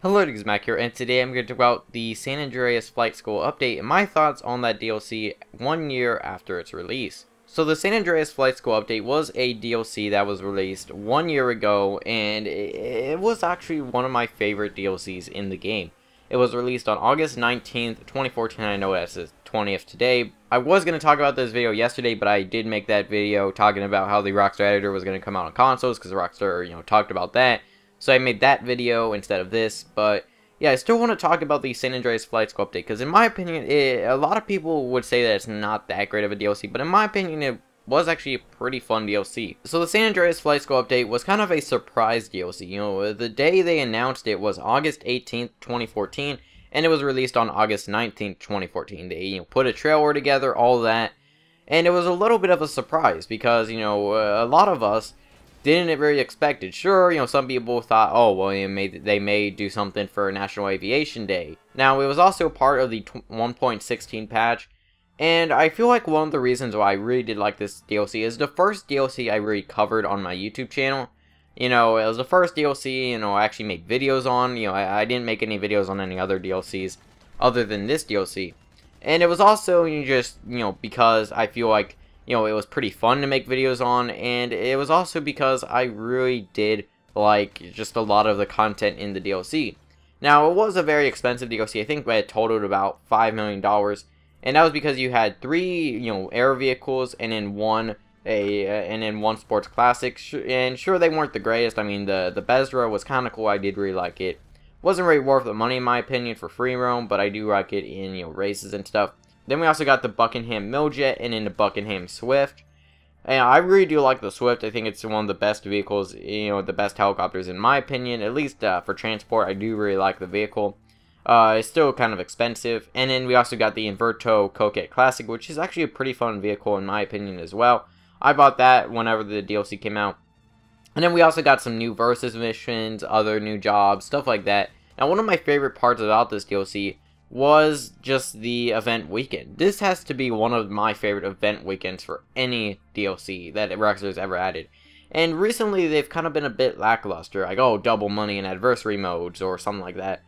Hello, it is Mac here, and today I'm going to talk about the San Andreas Flight School update and my thoughts on that DLC 1 year after its release. So the San Andreas Flight School update was a DLC that was released 1 year ago, and it was actually one of my favorite DLCs in the game. It was released on August 19th, 2014, I know that's the 20th today. I was going to talk about this video yesterday, but I did make that video talking about how the Rockstar editor was going to come out on consoles, because Rockstar, talked about that. So I made that video instead of this, but yeah, I still want to talk about the San Andreas Flight School update, because in my opinion, a lot of people would say that it's not that great of a DLC, but in my opinion, it was actually a pretty fun DLC. So the San Andreas Flight School update was kind of a surprise DLC. The day they announced it was August 18th, 2014, and it was released on August 19th, 2014. They, put a trailer together, all that, and it was a little bit of a surprise, because, a lot of us didn't really expect it. Sure, some people thought, oh, well, they may do something for National Aviation Day. Now, it was also part of the 1.16 patch, and I feel like one of the reasons why I really did like this DLC is the first DLC I really covered on my YouTube channel. It was the first DLC, I actually made videos on. I didn't make any videos on any other DLCs other than this DLC. And it was also because I feel like it was pretty fun to make videos on, and it was also because I really did like just a lot of the content in the DLC. Now, it was a very expensive DLC. I think it totaled about $5 million, and that was because you had 3, air vehicles, and then one sports classic. And sure, they weren't the greatest. I mean, the Bezra was kind of cool. I did really like it. Wasn't really worth the money in my opinion for free roam, but I do like it in races and stuff. Then we also got the Buckingham Milljet and then the Buckingham Swift. And I really do like the Swift. I think it's one of the best vehicles, the best helicopters in my opinion. At least for transport, I do really like the vehicle. It's still kind of expensive. And then we also got the Inverto Coquette Classic, which is actually a pretty fun vehicle in my opinion as well. I bought that whenever the DLC came out. And then we also got some new Versus missions, other new jobs, stuff like that. Now, one of my favorite parts about this DLC was just the event weekend. This has to be one of my favorite event weekends for any DLC that Rockstar's ever added. And recently, they've kind of been a bit lackluster, like, oh, double money in adversary modes or something like that.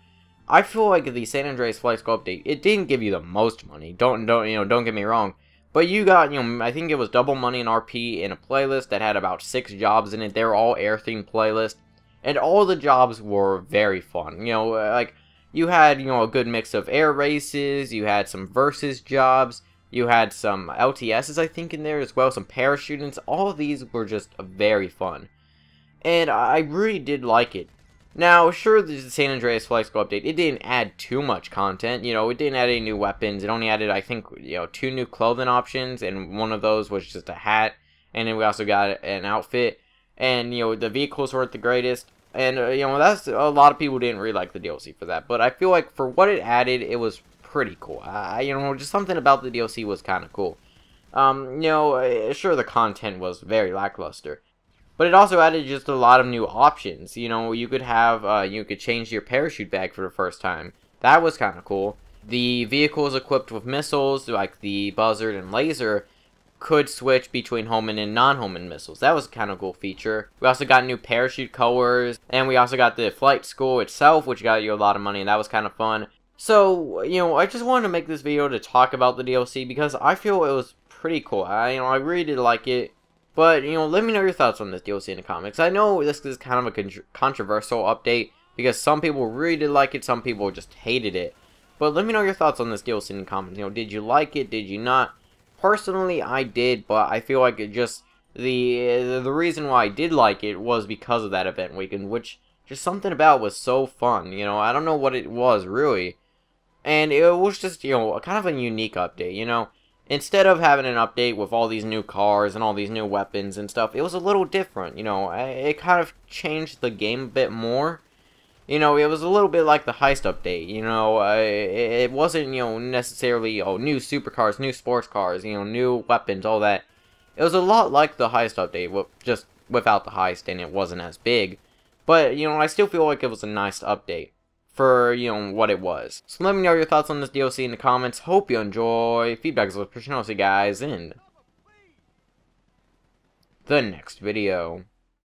I feel like the San Andreas Flight School update, it didn't give you the most money. Don't get me wrong. But you got, I think it was double money in RP in a playlist that had about 6 jobs in it. They were all air-themed playlists. And all the jobs were very fun. You had, a good mix of air races, you had some versus jobs, you had some LTSs, I think, in there as well, some parachutants. All of these were just very fun. And I really did like it. Now, sure, the San Andreas Flight School update, it didn't add too much content. It didn't add any new weapons. It only added, I think, 2 new clothing options, and one of those was just a hat. And then we also got an outfit. And, the vehicles weren't the greatest. And, that's a lot of people didn't really like the DLC for that. But I feel like for what it added, it was pretty cool. Just something about the DLC was kind of cool. Sure, the content was very lackluster. But it also added just a lot of new options. You could have, you could change your parachute bag for the first time. That was kind of cool. The vehicles equipped with missiles, like the Buzzard and Laser, could switch between homing and non-homing missiles. That was a kind of cool feature. We also got new parachute colors, and we also got the flight school itself, which got you a lot of money, and that was kind of fun. So, I just wanted to make this video to talk about the DLC, because I feel it was pretty cool. I really did like it. But, let me know your thoughts on this DLC in the comments. I know this is kind of a controversial update, because some people really did like it, some people just hated it. But let me know your thoughts on this DLC in the comments. Did you like it? Did you not? Personally, I did, but I feel like it just, the reason why I did like it was because of that event weekend, which just something about was so fun, I don't know what it was, really. And it was just, kind of a unique update, Instead of having an update with all these new cars and all these new weapons and stuff, it was a little different, It kind of changed the game a bit more. It was a little bit like the heist update, it wasn't, necessarily, new supercars, new sports cars, new weapons, all that. It was a lot like the heist update, just without the heist, and it wasn't as big. But, I still feel like it was a nice update for, what it was. So let me know your thoughts on this DLC in the comments. Hope you enjoy. Feedback is what I'll see you guys in the next video.